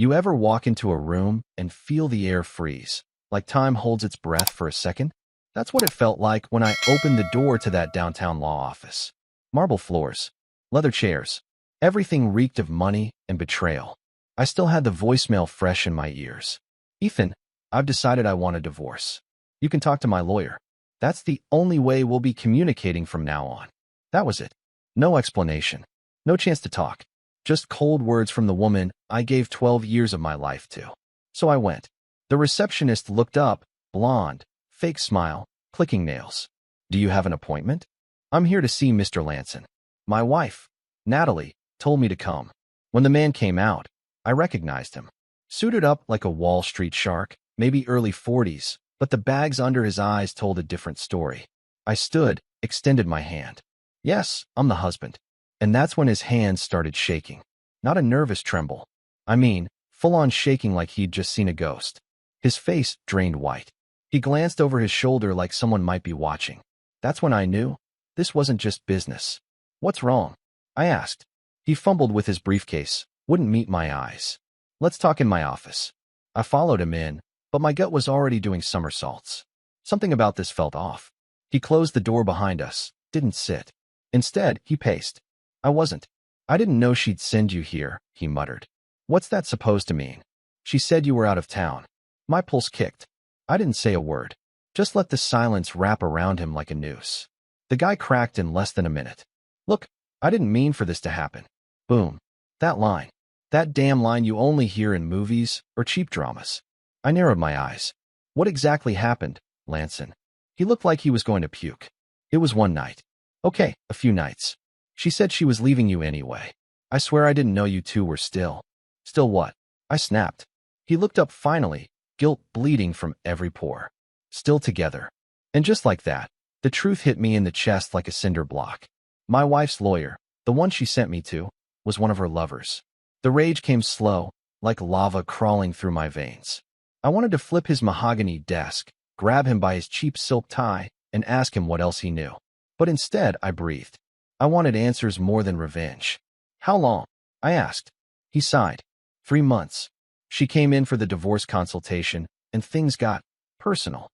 You ever walk into a room and feel the air freeze, like time holds its breath for a second? That's what it felt like when I opened the door to that downtown law office. Marble floors, leather chairs, everything reeked of money and betrayal. I still had the voicemail fresh in my ears. Ethan, I've decided I want a divorce. You can talk to my lawyer. That's the only way we'll be communicating from now on. That was it. No explanation. No chance to talk. Just cold words from the woman I gave 12 years of my life to. So I went. The receptionist looked up, blonde, fake smile, clicking nails. Do you have an appointment? I'm here to see Mr. Lanson. My wife, Natalie, told me to come. When the man came out, I recognized him. Suited up like a Wall Street shark, maybe early 40s, but the bags under his eyes told a different story. I stood, extended my hand. Yes, I'm the husband. And that's when his hands started shaking. Not a nervous tremble. I mean, full-on shaking like he'd just seen a ghost. His face drained white. He glanced over his shoulder like someone might be watching. That's when I knew. This wasn't just business. What's wrong? I asked. He fumbled with his briefcase, wouldn't meet my eyes. Let's talk in my office. I followed him in, but my gut was already doing somersaults. Something about this felt off. He closed the door behind us, didn't sit. Instead, he paced. I didn't know she'd send you here, he muttered. What's that supposed to mean? She said you were out of town. My pulse kicked. I didn't say a word. Just let the silence wrap around him like a noose. The guy cracked in less than a minute. Look, I didn't mean for this to happen. Boom. That line. That damn line you only hear in movies or cheap dramas. I narrowed my eyes. What exactly happened, Lanson? He looked like he was going to puke. It was one night. Okay, a few nights. She said she was leaving you anyway. I swear I didn't know you two were still. Still what? I snapped. He looked up finally, guilt bleeding from every pore. Still together. And just like that, the truth hit me in the chest like a cinder block. My wife's lawyer, the one she sent me to, was one of her lovers. The rage came slow, like lava crawling through my veins. I wanted to flip his mahogany desk, grab him by his cheap silk tie, and ask him what else he knew. But instead, I breathed. I wanted answers more than revenge. How long? I asked. He sighed. 3 months. She came in for the divorce consultation, and things got personal.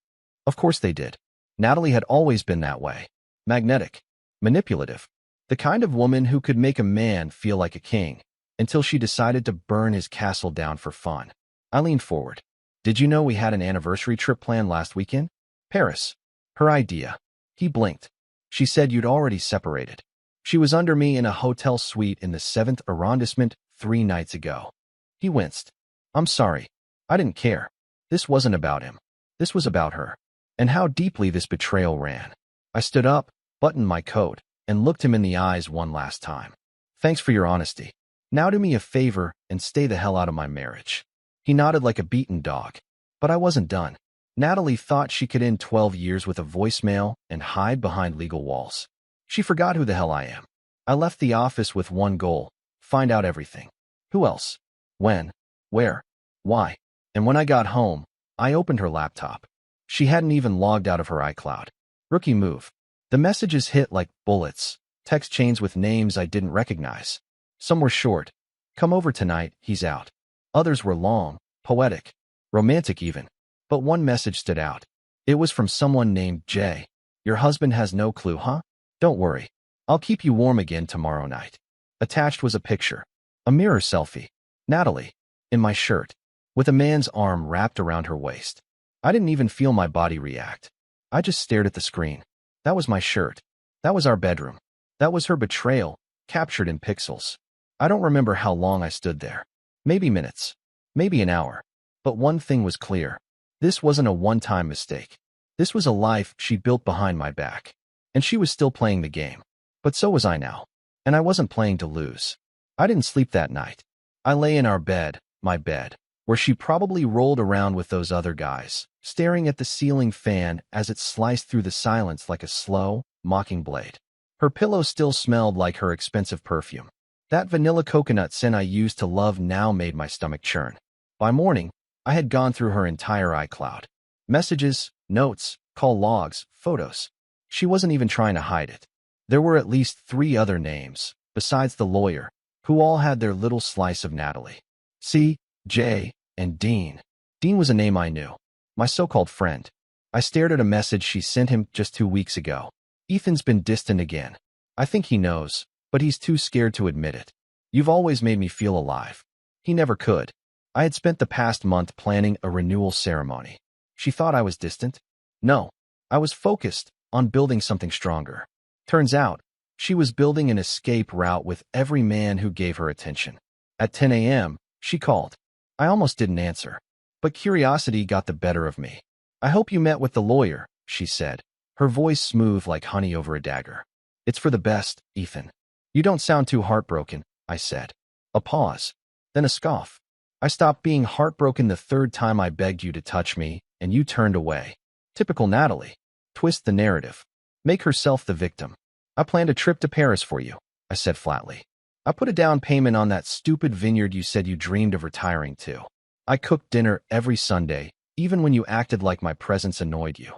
Of course they did. Natalie had always been that way. Magnetic. Manipulative. The kind of woman who could make a man feel like a king, until she decided to burn his castle down for fun. I leaned forward. Did you know we had an anniversary trip planned last weekend? Paris. Her idea. He blinked. She said you'd already separated. She was under me in a hotel suite in the 7th arrondissement 3 nights ago. He winced. I'm sorry. I didn't care. This wasn't about him. This was about her. And how deeply this betrayal ran. I stood up, buttoned my coat, and looked him in the eyes one last time. Thanks for your honesty. Now do me a favor and stay the hell out of my marriage. He nodded like a beaten dog. But I wasn't done. Natalie thought she could end 12 years with a voicemail and hide behind legal walls. She forgot who the hell I am. I left the office with one goal: find out everything. Who else? When? Where? Why? And when I got home, I opened her laptop. She hadn't even logged out of her iCloud. Rookie move. The messages hit like bullets, text chains with names I didn't recognize. Some were short. Come over tonight, he's out. Others were long, poetic, romantic even. But one message stood out. It was from someone named Jay. Your husband has no clue, huh? Don't worry. I'll keep you warm again tomorrow night. Attached was a picture. A mirror selfie. Natalie. In my shirt. With a man's arm wrapped around her waist. I didn't even feel my body react. I just stared at the screen. That was my shirt. That was our bedroom. That was her betrayal, captured in pixels. I don't remember how long I stood there. Maybe minutes. Maybe an hour. But one thing was clear. This wasn't a one-time mistake. This was a life she'd built behind my back. And she was still playing the game. But so was I now. And I wasn't playing to lose. I didn't sleep that night. I lay in our bed, my bed, where she probably rolled around with those other guys, staring at the ceiling fan as it sliced through the silence like a slow, mocking blade. Her pillow still smelled like her expensive perfume. That vanilla coconut scent I used to love now made my stomach churn. By morning, I had gone through her entire iCloud. Messages, notes, call logs, photos. She wasn't even trying to hide it. There were at least 3 other names, besides the lawyer, who all had their little slice of Natalie. See, Jay, and Dean. Dean was a name I knew. My so-called friend. I stared at a message she sent him just 2 weeks ago. Ethan's been distant again. I think he knows, but he's too scared to admit it. You've always made me feel alive. He never could. I had spent the past month planning a renewal ceremony. She thought I was distant? No. I was focused on building something stronger. Turns out, she was building an escape route with every man who gave her attention. At 10 a.m., she called. I almost didn't answer. But curiosity got the better of me. I hope you met with the lawyer, she said, her voice smooth like honey over a dagger. It's for the best, Ethan. You don't sound too heartbroken, I said. A pause. Then a scoff. I stopped being heartbroken the third time I begged you to touch me, and you turned away. Typical Natalie. Twist the narrative. Make herself the victim. I planned a trip to Paris for you, I said flatly. I put a down payment on that stupid vineyard you said you dreamed of retiring to. I cooked dinner every Sunday, even when you acted like my presence annoyed you.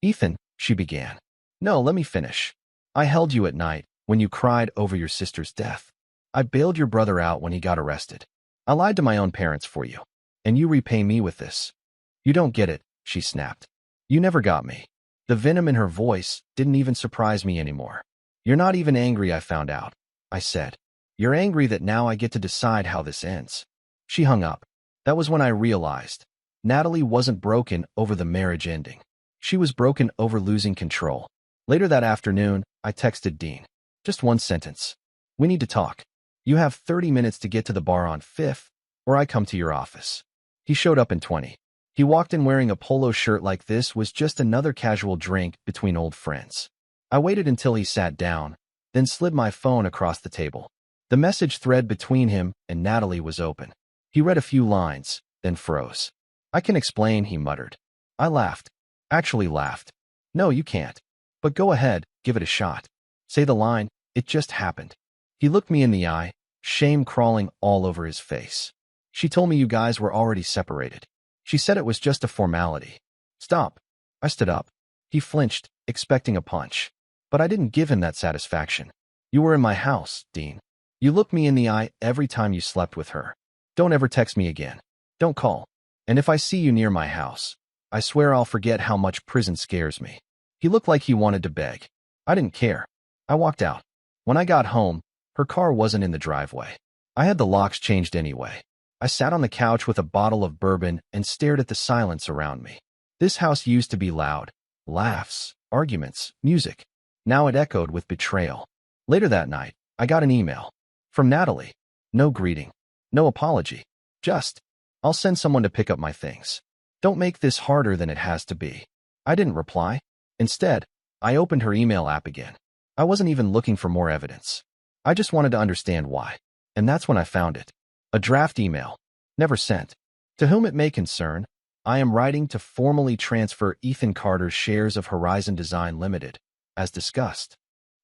Ethan, she began. No, let me finish. I held you at night when you cried over your sister's death. I bailed your brother out when he got arrested. I lied to my own parents for you. And you repay me with this. You don't get it, she snapped. You never got me. The venom in her voice didn't even surprise me anymore. You're not even angry, I found out, I said. You're angry that now I get to decide how this ends. She hung up. That was when I realized Natalie wasn't broken over the marriage ending. She was broken over losing control. Later that afternoon, I texted Dean. Just one sentence. We need to talk. You have 30 minutes to get to the bar on 5th, or I come to your office. He showed up in 20. He walked in wearing a polo shirt like this was just another casual drink between old friends. I waited until he sat down, then slid my phone across the table. The message thread between him and Natalie was open. He read a few lines, then froze. I can explain, he muttered. I laughed. Actually laughed. No, you can't. But go ahead, give it a shot. Say the line, it just happened. He looked me in the eye, shame crawling all over his face. She told me you guys were already separated. She said it was just a formality. Stop. I stood up. He flinched, expecting a punch. But I didn't give him that satisfaction. You were in my house, Dean. You looked me in the eye every time you slept with her. Don't ever text me again. Don't call. And if I see you near my house, I swear I'll forget how much prison scares me. He looked like he wanted to beg. I didn't care. I walked out. When I got home, her car wasn't in the driveway. I had the locks changed anyway. I sat on the couch with a bottle of bourbon and stared at the silence around me. This house used to be loud. Laughs, arguments, music. Now it echoed with betrayal. Later that night, I got an email. From Natalie. No greeting. No apology. Just, I'll send someone to pick up my things. Don't make this harder than it has to be. I didn't reply. Instead, I opened her email app again. I wasn't even looking for more evidence. I just wanted to understand why. And that's when I found it. A draft email. Never sent. To whom it may concern, I am writing to formally transfer Ethan Carter's shares of Horizon Design Limited, as discussed.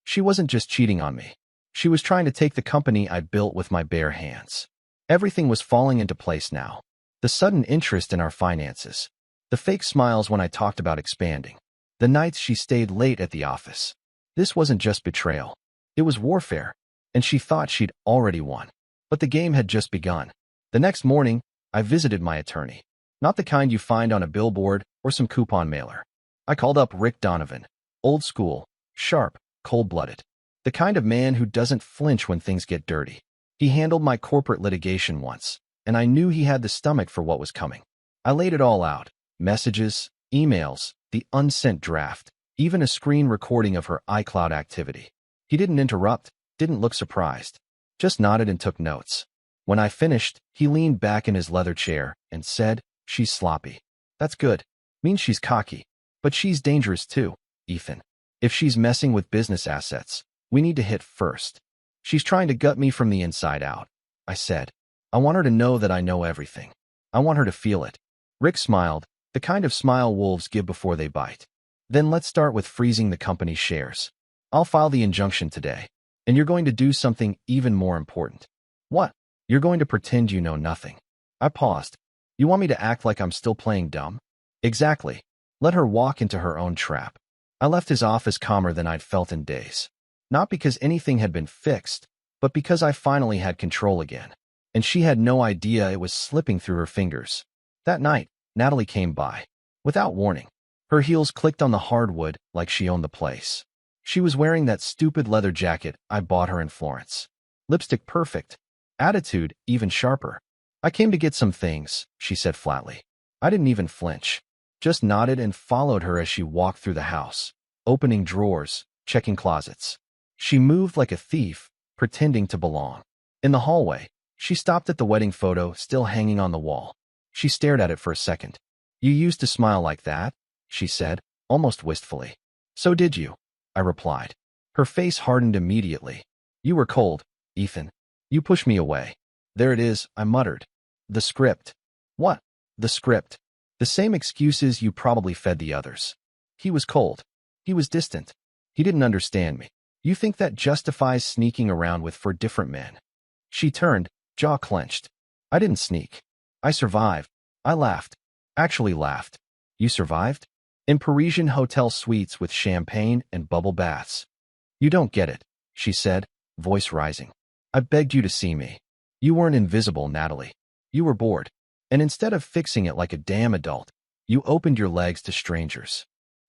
She wasn't just cheating on me. She was trying to take the company I built with my bare hands. Everything was falling into place now. The sudden interest in our finances. The fake smiles when I talked about expanding. The nights she stayed late at the office. This wasn't just betrayal. It was warfare. And she thought she'd already won. But the game had just begun. The next morning, I visited my attorney. Not the kind you find on a billboard or some coupon mailer. I called up Rick Donovan. Old school, sharp, cold-blooded. The kind of man who doesn't flinch when things get dirty. He handled my corporate litigation once, and I knew he had the stomach for what was coming. I laid it all out. Messages, emails, the unsent draft, even a screen recording of her iCloud activity. He didn't interrupt, didn't look surprised. Just nodded and took notes. When I finished, he leaned back in his leather chair and said, "She's sloppy. That's good. Means she's cocky. But she's dangerous too, Ethan. If she's messing with business assets, we need to hit first. She's trying to gut me from the inside out," I said. "I want her to know that I know everything. I want her to feel it." Rick smiled, the kind of smile wolves give before they bite. "Then let's start with freezing the company's shares. I'll file the injunction today. And you're going to do something even more important." "What?" "You're going to pretend you know nothing." I paused. "You want me to act like I'm still playing dumb?" "Exactly. Let her walk into her own trap." I left his office calmer than I'd felt in days. Not because anything had been fixed, but because I finally had control again. and she had no idea it was slipping through her fingers. That night, Natalie came by. Without warning, her heels clicked on the hardwood like she owned the place. She was wearing that stupid leather jacket I bought her in Florence. Lipstick perfect. Attitude even sharper. "I came to get some things," she said flatly. I didn't even flinch. Just nodded and followed her as she walked through the house, opening drawers, checking closets. She moved like a thief, pretending to belong. In the hallway, she stopped at the wedding photo still hanging on the wall. She stared at it for a second. "You used to smile like that," she said, almost wistfully. "So did you," I replied. Her face hardened immediately. "You were cold, Ethan. You pushed me away." "There it is," I muttered. "The script." "What?" "The script. The same excuses you probably fed the others." He was cold. He was distant. He didn't understand me. "You think that justifies sneaking around with 4 different men?" She turned, jaw clenched. "I didn't sneak. I survived." I laughed. Actually laughed. "You survived? In Parisian hotel suites with champagne and bubble baths." "You don't get it," she said, voice rising. "I begged you to see me. You weren't invisible, Natalie. You were bored. And instead of fixing it like a damn adult, you opened your legs to strangers."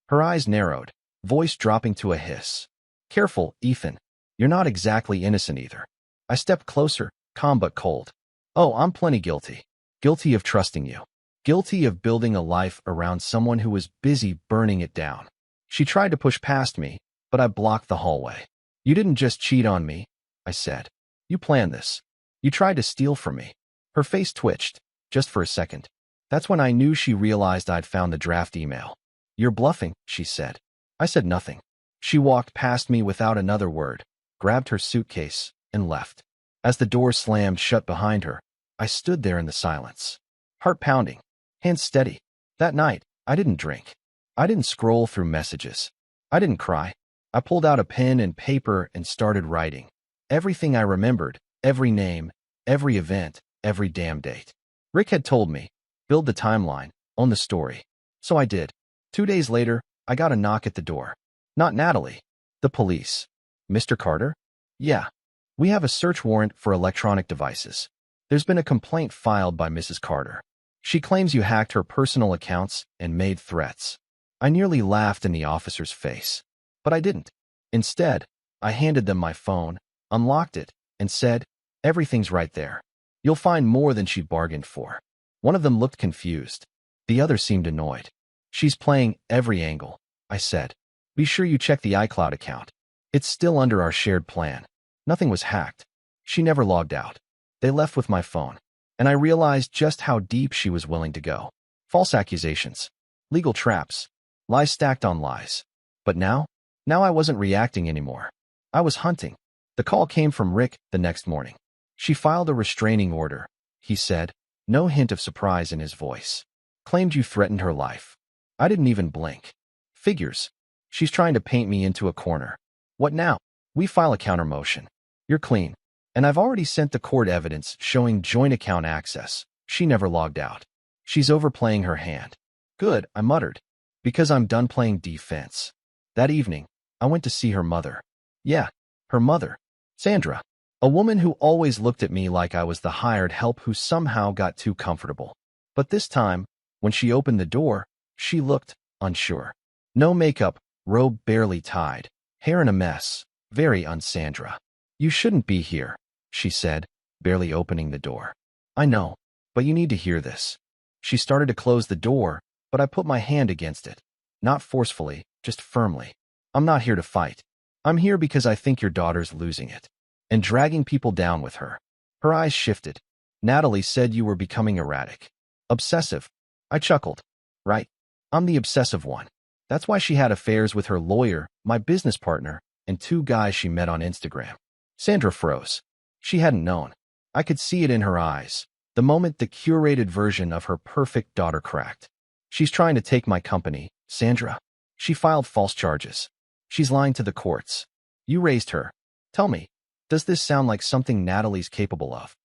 Her eyes narrowed, voice dropping to a hiss. "Careful, Ethan. You're not exactly innocent either." I stepped closer, calm but cold. "Oh, I'm plenty guilty. Guilty of trusting you. Guilty of building a life around someone who was busy burning it down." She tried to push past me, but I blocked the hallway. "You didn't just cheat on me," I said. "You planned this. You tried to steal from me." Her face twitched, just for a second. That's when I knew she realized I'd found the draft email. "You're bluffing," she said. I said nothing. She walked past me without another word, grabbed her suitcase, and left. As the door slammed shut behind her, I stood there in the silence. Heart pounding, hands steady. That night, I didn't drink. I didn't scroll through messages. I didn't cry. I pulled out a pen and paper and started writing. Everything I remembered, every name, every event, every damn date. Rick had told me, build the timeline, own the story. So I did. 2 days later, I got a knock at the door. Not Natalie. The police. "Mr. Carter?" "Yeah. We have a search warrant for electronic devices. There's been a complaint filed by Mrs. Carter. She claims you hacked her personal accounts and made threats." I nearly laughed in the officer's face. But I didn't. Instead, I handed them my phone, unlocked it, and said, "Everything's right there. You'll find more than she bargained for." One of them looked confused. The other seemed annoyed. "She's playing every angle," I said. "Be sure you check the iCloud account. It's still under our shared plan. Nothing was hacked." She never logged out. They left with my phone, and I realized just how deep she was willing to go. False accusations, legal traps, lies stacked on lies. But now I wasn't reacting anymore. I was hunting. The call came from Rick the next morning. "She filed a restraining order," he said, no hint of surprise in his voice. "Claimed you threatened her life." I didn't even blink. "Figures. She's trying to paint me into a corner." "What now?" "We file a counter motion. You're clean. And I've already sent the court evidence showing joint account access. She never logged out. She's overplaying her hand." "Good," I muttered, "because I'm done playing defense." That evening, I went to see her mother. Yeah, her mother. Sandra. A woman who always looked at me like I was the hired help who somehow got too comfortable. But this time, when she opened the door, she looked unsure. No makeup, robe barely tied, hair in a mess, very un-Sandra. "You shouldn't be here," she said, barely opening the door. "I know, but you need to hear this." She started to close the door, but I put my hand against it. Not forcefully, just firmly. "I'm not here to fight. I'm here because I think your daughter's losing it. And dragging people down with her." Her eyes shifted. "Natalie said you were becoming erratic. Obsessive." I chuckled. "Right. I'm the obsessive one. That's why she had affairs with her lawyer, my business partner, and 2 guys she met on Instagram." Sandra froze. She hadn't known. I could see it in her eyes, the moment the curated version of her perfect daughter cracked. "She's trying to take my company, Sandra. She filed false charges. She's lying to the courts. You raised her. Tell me, does this sound like something Natalie's capable of?"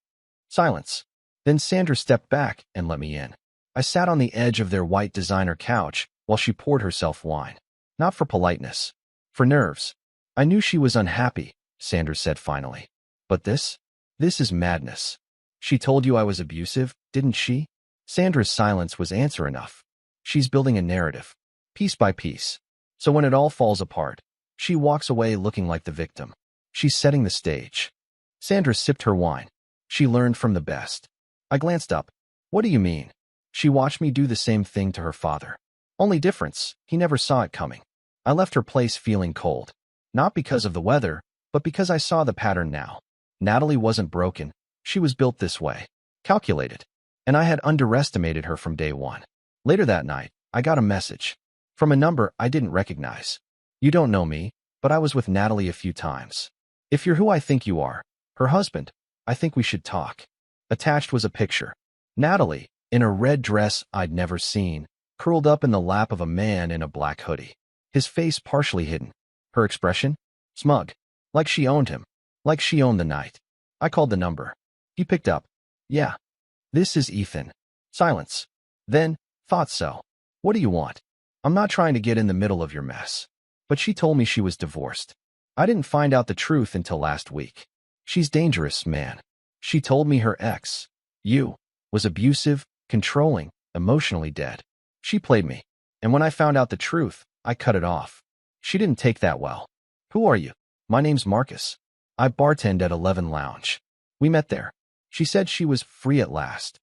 Silence. Then Sandra stepped back and let me in. I sat on the edge of their white designer couch while she poured herself wine. Not for politeness. For nerves. "I knew she was unhappy," Sandra said finally. "But this is madness." She told you I was abusive, didn't she? Sandra's silence was answer enough. She's building a narrative, piece by piece. So when it all falls apart, she walks away looking like the victim. She's setting the stage. Sandra sipped her wine. She learned from the best. I glanced up. What do you mean? She watched me do the same thing to her father. Only difference, he never saw it coming. I left her place feeling cold. Not because of the weather, but because I saw the pattern now. Natalie wasn't broken. She was built this way. Calculated. And I had underestimated her from day one. Later that night, I got a message. From a number I didn't recognize. You don't know me, but I was with Natalie a few times. If you're who I think you are, her husband, I think we should talk. Attached was a picture. Natalie, in a red dress I'd never seen, curled up in the lap of a man in a black hoodie. His face partially hidden. Her expression? Smug. Like she owned him. Like she owned the night. I called the number. He picked up. Yeah. This is Ethan. Silence. Then, thought so. What do you want? I'm not trying to get in the middle of your mess. But she told me she was divorced. I didn't find out the truth until last week. She's dangerous, man. She told me her ex, you, was abusive, controlling, emotionally dead. She played me. And when I found out the truth, I cut it off. She didn't take that well. Who are you? My name's Marcus. I bartend at 11 Lounge. We met there. She said she was free at last.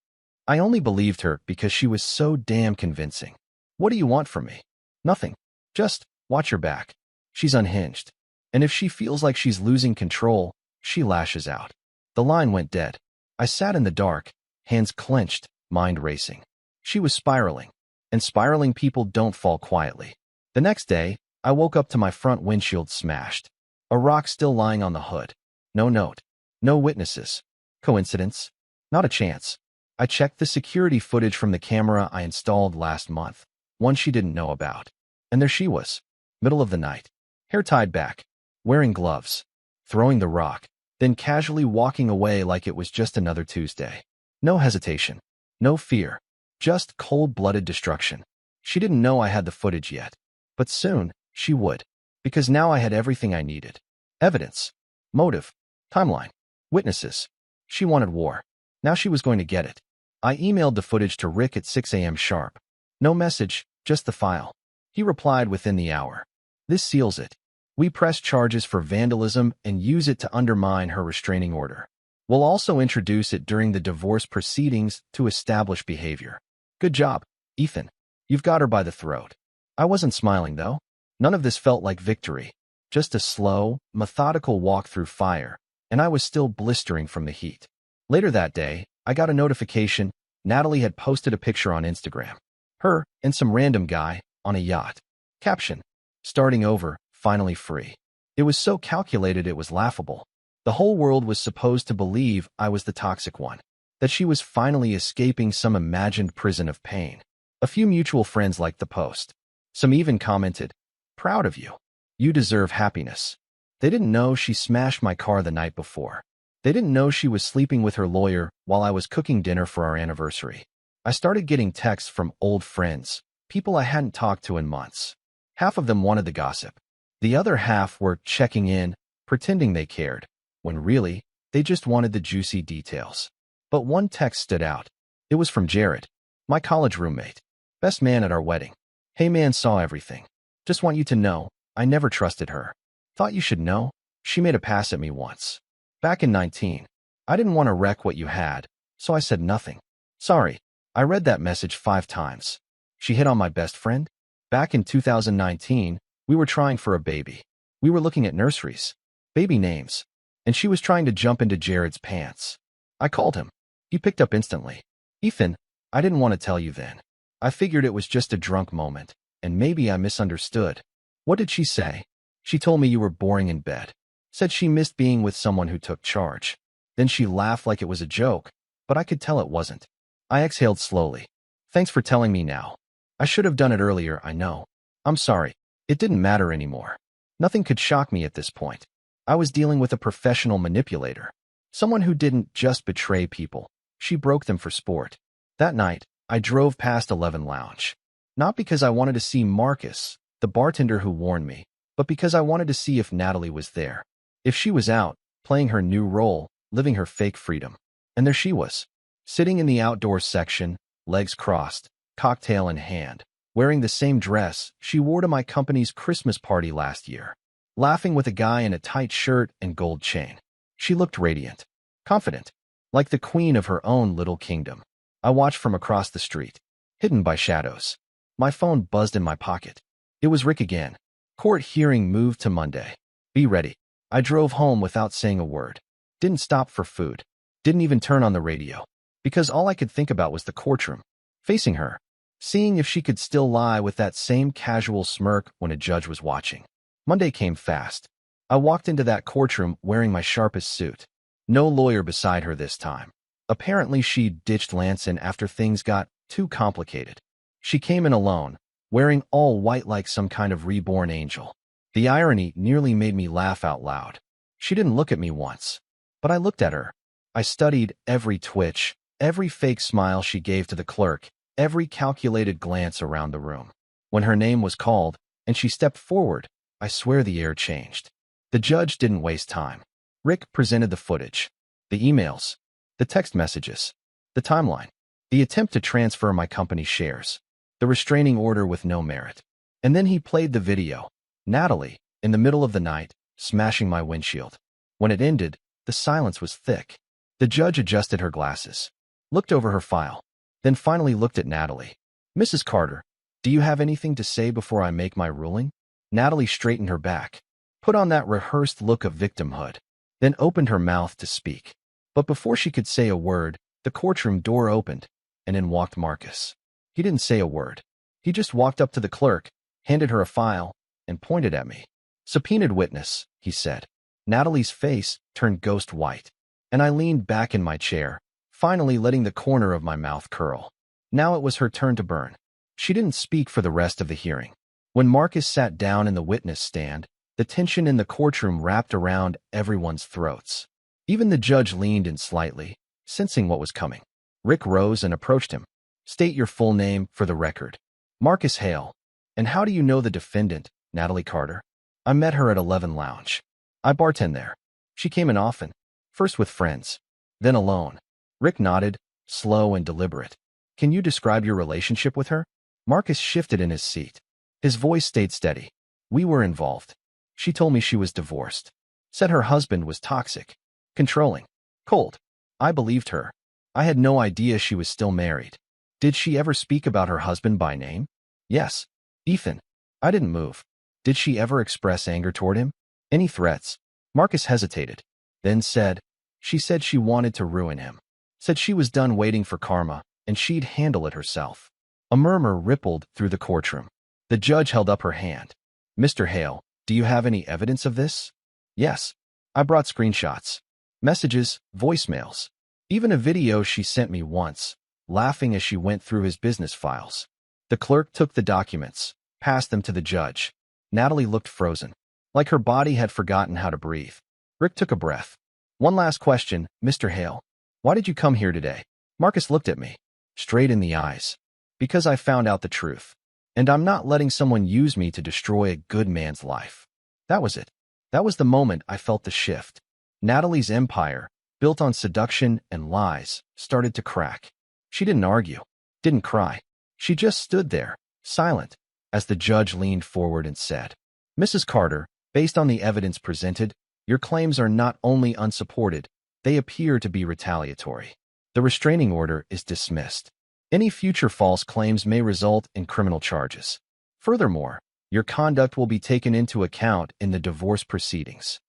I only believed her because she was so damn convincing. What do you want from me? Nothing. Just watch her back. She's unhinged. And if she feels like she's losing control, she lashes out. The line went dead. I sat in the dark, hands clenched, mind racing. She was spiraling. And spiraling people don't fall quietly. The next day, I woke up to my front windshield smashed. A rock still lying on the hood. No note. No witnesses. Coincidence? Not a chance. I checked the security footage from the camera I installed last month, one she didn't know about. And there she was, middle of the night, hair tied back, wearing gloves, throwing the rock, then casually walking away like it was just another Tuesday. No hesitation. No fear. Just cold-blooded destruction. She didn't know I had the footage yet. But soon, she would. Because now I had everything I needed. Evidence. Motive. Timeline. Witnesses. She wanted war. Now she was going to get it. I emailed the footage to Rick at 6 a.m. sharp. No message, just the file. He replied within the hour. This seals it. We press charges for vandalism and use it to undermine her restraining order. We'll also introduce it during the divorce proceedings to establish behavior. Good job, Ethan. You've got her by the throat. I wasn't smiling, though. None of this felt like victory. Just a slow, methodical walk through fire, and I was still blistering from the heat. Later that day, I got a notification. Natalie had posted a picture on Instagram. Her and some random guy on a yacht. Caption. Starting over, finally free. It was so calculated it was laughable. The whole world was supposed to believe I was the toxic one. That she was finally escaping some imagined prison of pain. A few mutual friends liked the post. Some even commented, "Proud of you. You deserve happiness." They didn't know she smashed my car the night before. They didn't know she was sleeping with her lawyer while I was cooking dinner for our anniversary. I started getting texts from old friends, people I hadn't talked to in months. Half of them wanted the gossip. The other half were checking in, pretending they cared, when really, they just wanted the juicy details. But one text stood out. It was from Jared, my college roommate, best man at our wedding. Hey man, saw everything. Just want you to know, I never trusted her. Thought you should know, she made a pass at me once. Back in 19. I didn't want to wreck what you had, so I said nothing. Sorry, I read that message 5 times. She hit on my best friend? Back in 2019, we were trying for a baby. We were looking at nurseries, baby names, and she was trying to jump into Jared's pants. I called him. He picked up instantly. Ethan, I didn't want to tell you then. I figured it was just a drunk moment, and maybe I misunderstood. What did she say? She told me you were boring in bed. Said she missed being with someone who took charge. Then she laughed like it was a joke, but I could tell it wasn't. I exhaled slowly. Thanks for telling me now. I should have done it earlier, I know. I'm sorry. It didn't matter anymore. Nothing could shock me at this point. I was dealing with a professional manipulator. Someone who didn't just betray people. She broke them for sport. That night, I drove past 11 Lounge. Not because I wanted to see Marcus, the bartender who warned me, but because I wanted to see if Natalie was there. If she was out, playing her new role, living her fake freedom. And there she was, sitting in the outdoor section, legs crossed, cocktail in hand, wearing the same dress she wore to my company's Christmas party last year, laughing with a guy in a tight shirt and gold chain. She looked radiant, confident, like the queen of her own little kingdom. I watched from across the street, hidden by shadows. My phone buzzed in my pocket. It was Rick again. Court hearing moved to Monday. Be ready. I drove home without saying a word. Didn't stop for food. Didn't even turn on the radio. Because all I could think about was the courtroom. Facing her. Seeing if she could still lie with that same casual smirk when a judge was watching. Monday came fast. I walked into that courtroom wearing my sharpest suit. No lawyer beside her this time. Apparently she ditched Lanson after things got too complicated. She came in alone, wearing all white like some kind of reborn angel. The irony nearly made me laugh out loud. She didn't look at me once, but I looked at her. I studied every twitch, every fake smile she gave to the clerk, every calculated glance around the room. When her name was called and she stepped forward, I swear the air changed. The judge didn't waste time. Rick presented the footage, the emails, the text messages, the timeline, the attempt to transfer my company's shares, the restraining order with no merit. And then he played the video. Natalie, in the middle of the night, smashing my windshield. When it ended, the silence was thick. The judge adjusted her glasses, looked over her file, then finally looked at Natalie. Mrs. Carter, do you have anything to say before I make my ruling? Natalie straightened her back, put on that rehearsed look of victimhood, then opened her mouth to speak. But before she could say a word, the courtroom door opened, and in walked Marcus. He didn't say a word. He just walked up to the clerk, handed her a file, and pointed at me. Subpoenaed witness, he said. Natalie's face turned ghost white, and I leaned back in my chair, finally letting the corner of my mouth curl. Now it was her turn to burn. She didn't speak for the rest of the hearing. When Marcus sat down in the witness stand, the tension in the courtroom wrapped around everyone's throats. Even the judge leaned in slightly, sensing what was coming. Rick rose and approached him. State your full name for the record. Marcus Hale. And how do you know the defendant, Natalie Carter? I met her at 11 Lounge. I bartend there. She came in often, first with friends, then alone. Rick nodded, slow and deliberate. Can you describe your relationship with her? Marcus shifted in his seat. His voice stayed steady. We were involved. She told me she was divorced. Said her husband was toxic, controlling, cold. I believed her. I had no idea she was still married. Did she ever speak about her husband by name? Yes. Ethan. I didn't move. Did she ever express anger toward him? Any threats? Marcus hesitated, then said, she said she wanted to ruin him. Said she was done waiting for karma, and she'd handle it herself. A murmur rippled through the courtroom. The judge held up her hand. Mr. Hale, do you have any evidence of this? Yes. I brought screenshots, messages, voicemails, even a video she sent me once, laughing as she went through his business files. The clerk took the documents, passed them to the judge. Natalie looked frozen, like her body had forgotten how to breathe. Rick took a breath. One last question, Mr. Hale. Why did you come here today? Marcus looked at me, straight in the eyes. Because I found out the truth. And I'm not letting someone use me to destroy a good man's life. That was it. That was the moment I felt the shift. Natalie's empire, built on seduction and lies, started to crack. She didn't argue, didn't cry. She just stood there, silent, as the judge leaned forward and said, Mrs. Carter, based on the evidence presented, your claims are not only unsupported, they appear to be retaliatory. The restraining order is dismissed. Any future false claims may result in criminal charges. Furthermore, your conduct will be taken into account in the divorce proceedings.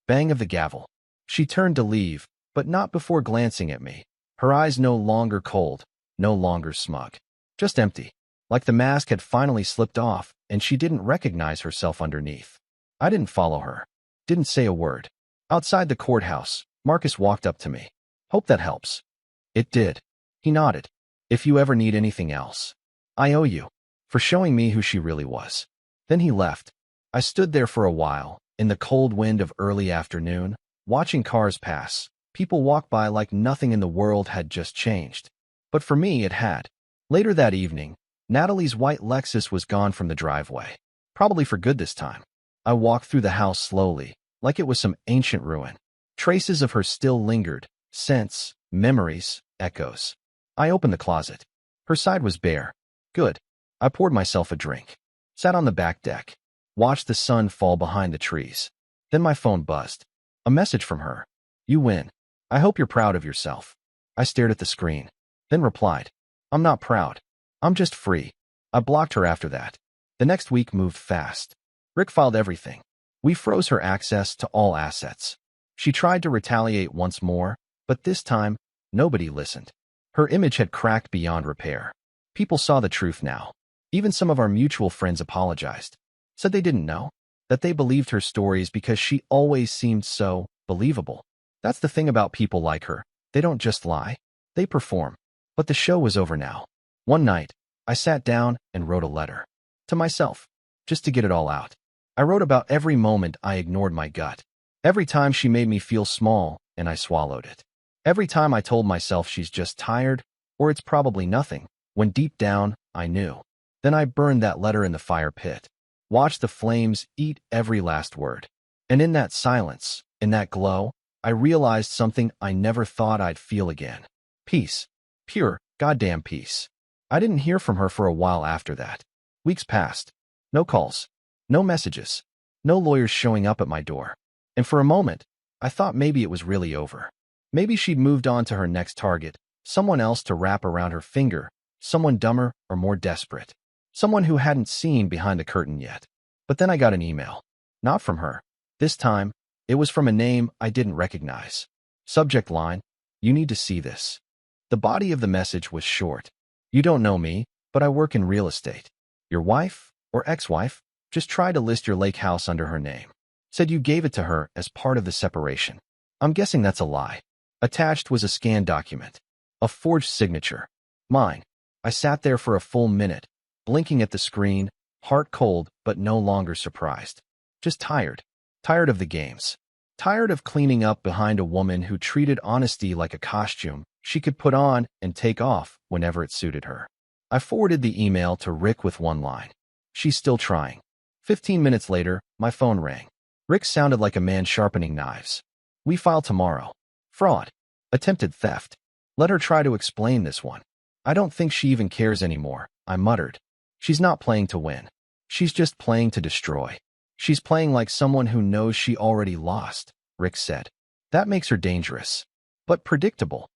Bang of the gavel. She turned to leave, but not before glancing at me. Her eyes no longer cold, no longer smug. Just empty, like the mask had finally slipped off and she didn't recognize herself underneath. I didn't follow her, didn't say a word. Outside the courthouse, Marcus walked up to me. Hope that helps. It did. He nodded. If you ever need anything else, I owe you, for showing me who she really was. Then he left. I stood there for a while, in the cold wind of early afternoon, watching cars pass. People walk by like nothing in the world had just changed. But for me, it had. Later that evening, Natalie's white Lexus was gone from the driveway. Probably for good this time. I walked through the house slowly, like it was some ancient ruin. Traces of her still lingered, scents, Memories, echoes. I opened the closet. Her side was bare. Good. I poured myself a drink. Sat on the back deck. Watched the sun fall behind the trees. Then my phone buzzed. A message from her. You win. I hope you're proud of yourself. I stared at the screen. Then replied. I'm not proud. I'm just free. I blocked her after that. The next week moved fast. Rick filed everything. We froze her access to all assets. She tried to retaliate once more, but this time, nobody listened. Her image had cracked beyond repair. People saw the truth now. Even some of our mutual friends apologized. Said they didn't know. That they believed her stories because she always seemed so believable. That's the thing about people like her. They don't just lie. They perform. But the show was over now. One night, I sat down and wrote a letter. To myself. Just to get it all out. I wrote about every moment I ignored my gut. Every time she made me feel small and I swallowed it. Every time I told myself she's just tired or it's probably nothing, when deep down, I knew. Then I burned that letter in the fire pit. Watched the flames eat every last word. And in that silence, in that glow, I realized something I never thought I'd feel again. Peace. Pure, goddamn peace. I didn't hear from her for a while after that. Weeks passed. No calls. No messages. No lawyers showing up at my door. And for a moment, I thought maybe it was really over. Maybe she'd moved on to her next target, someone else to wrap around her finger, someone dumber or more desperate. Someone who hadn't seen behind the curtain yet. But then I got an email. Not from her. This time, it was from a name I didn't recognize. Subject line, you need to see this. The body of the message was short. You don't know me, but I work in real estate. Your wife, or ex-wife, just tried to list your lake house under her name. Said you gave it to her as part of the separation. I'm guessing that's a lie. Attached was a scanned document. A forged signature. Mine. I sat there for a full minute, blinking at the screen, heart cold but no longer surprised. Just tired. Tired of the games. Tired of cleaning up behind a woman who treated honesty like a costume she could put on and take off whenever it suited her. I forwarded the email to Rick with one line. She's still trying. 15 minutes later, my phone rang. Rick sounded like a man sharpening knives. We file tomorrow. Fraud. Attempted theft. Let her try to explain this one. I don't think she even cares anymore, I muttered. She's not playing to win. She's just playing to destroy. She's playing like someone who knows she already lost, Rick said. That makes her dangerous. But predictable.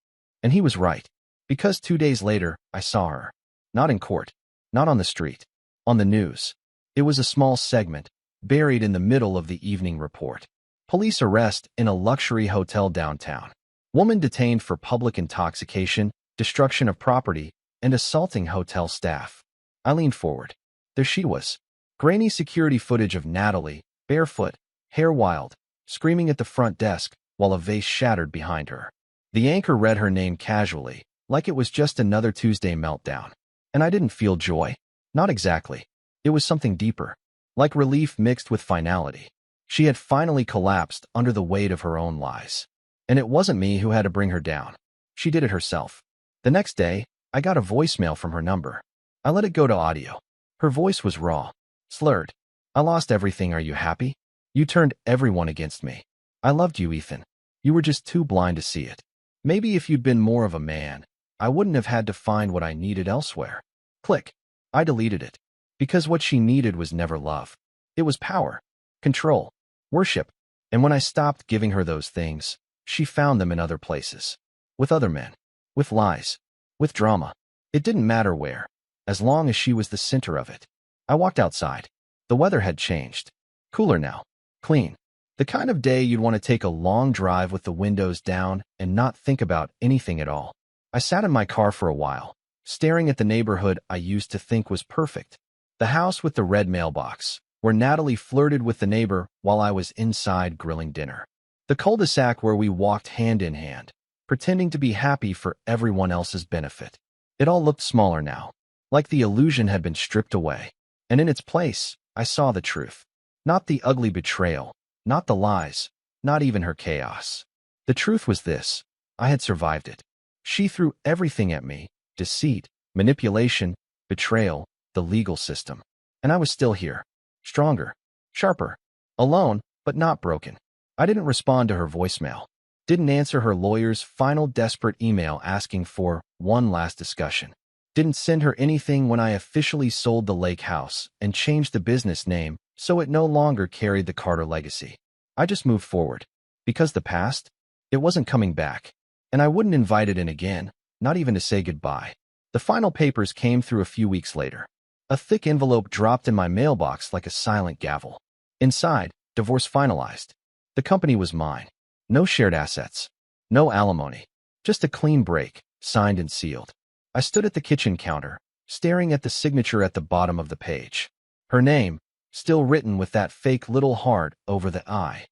And he was right. Because 2 days later, I saw her. Not in court. Not on the street. On the news. It was a small segment, buried in the middle of the evening report. Police arrest in a luxury hotel downtown. Woman detained for public intoxication, destruction of property, and assaulting hotel staff. I leaned forward. There she was. Grainy security footage of Natalie, barefoot, hair wild, screaming at the front desk while a vase shattered behind her. The anchor read her name casually, like it was just another Tuesday meltdown. And I didn't feel joy. Not exactly. It was something deeper. Like relief mixed with finality. She had finally collapsed under the weight of her own lies. And it wasn't me who had to bring her down. She did it herself. The next day, I got a voicemail from her number. I let it go to audio. Her voice was raw, slurred. I lost everything. Are you happy? You turned everyone against me. I loved you, Ethan. You were just too blind to see it. Maybe if you'd been more of a man, I wouldn't have had to find what I needed elsewhere. Click. I deleted it. Because what she needed was never love. It was power, control, worship. And when I stopped giving her those things, she found them in other places. With other men. With lies. With drama. It didn't matter where, as long as she was the center of it. I walked outside. The weather had changed. Cooler now. Clean. The kind of day you'd want to take a long drive with the windows down and not think about anything at all. I sat in my car for a while, staring at the neighborhood I used to think was perfect. The house with the red mailbox, where Natalie flirted with the neighbor while I was inside grilling dinner. The cul-de-sac where we walked hand in hand, pretending to be happy for everyone else's benefit. It all looked smaller now, like the illusion had been stripped away. And in its place, I saw the truth. Not the ugly betrayal, not the lies, not even her chaos. The truth was this. I had survived it. She threw everything at me, deceit, manipulation, betrayal, the legal system. And I was still here. Stronger, sharper, alone, but not broken. I didn't respond to her voicemail. Didn't answer her lawyer's final desperate email asking for one last discussion. Didn't send her anything when I officially sold the lake house and changed the business name so it no longer carried the Carter legacy. I just moved forward. Because the past, it wasn't coming back. And I wouldn't invite it in again, not even to say goodbye. The final papers came through a few weeks later. A thick envelope dropped in my mailbox like a silent gavel. Inside, divorce finalized. The company was mine. No shared assets. No alimony. Just a clean break, signed and sealed. I stood at the kitchen counter, staring at the signature at the bottom of the page. Her name, still written with that fake little heart over the I.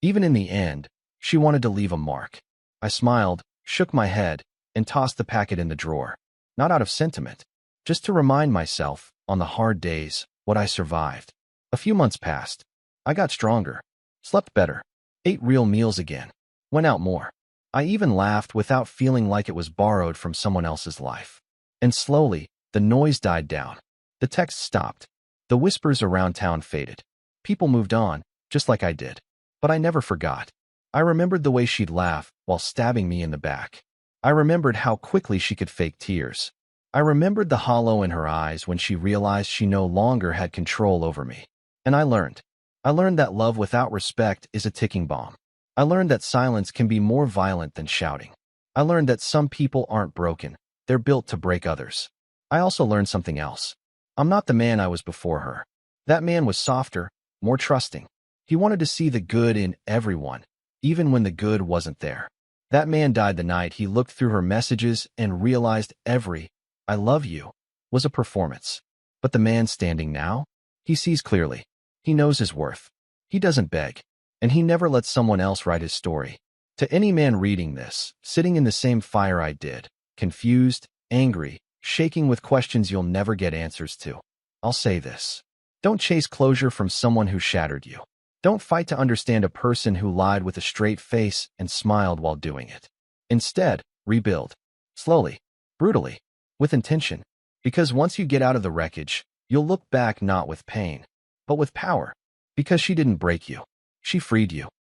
Even in the end, she wanted to leave a mark. I smiled, shook my head, and tossed the packet in the drawer. Not out of sentiment, just to remind myself, on the hard days, what I survived. A few months passed. I got stronger, slept better, ate real meals again, went out more. I even laughed without feeling like it was borrowed from someone else's life. And slowly, the noise died down. The texts stopped. The whispers around town faded. People moved on, just like I did. But I never forgot. I remembered the way she'd laugh while stabbing me in the back. I remembered how quickly she could fake tears. I remembered the hollow in her eyes when she realized she no longer had control over me. And I learned. I learned that love without respect is a ticking bomb. I learned that silence can be more violent than shouting. I learned that some people aren't broken. They're built to break others. I also learned something else. I'm not the man I was before her. That man was softer, more trusting. He wanted to see the good in everyone, even when the good wasn't there. That man died the night he looked through her messages and realized every "I love you" was a performance. But the man standing now? He sees clearly. He knows his worth. He doesn't beg. And he never lets someone else write his story. To any man reading this, sitting in the same fire I did, confused, angry, shaking with questions you'll never get answers to, I'll say this. Don't chase closure from someone who shattered you. Don't fight to understand a person who lied with a straight face and smiled while doing it. Instead, rebuild. Slowly. Brutally. With intention. Because once you get out of the wreckage, you'll look back not with pain, but with power. Because she didn't break you. She freed you.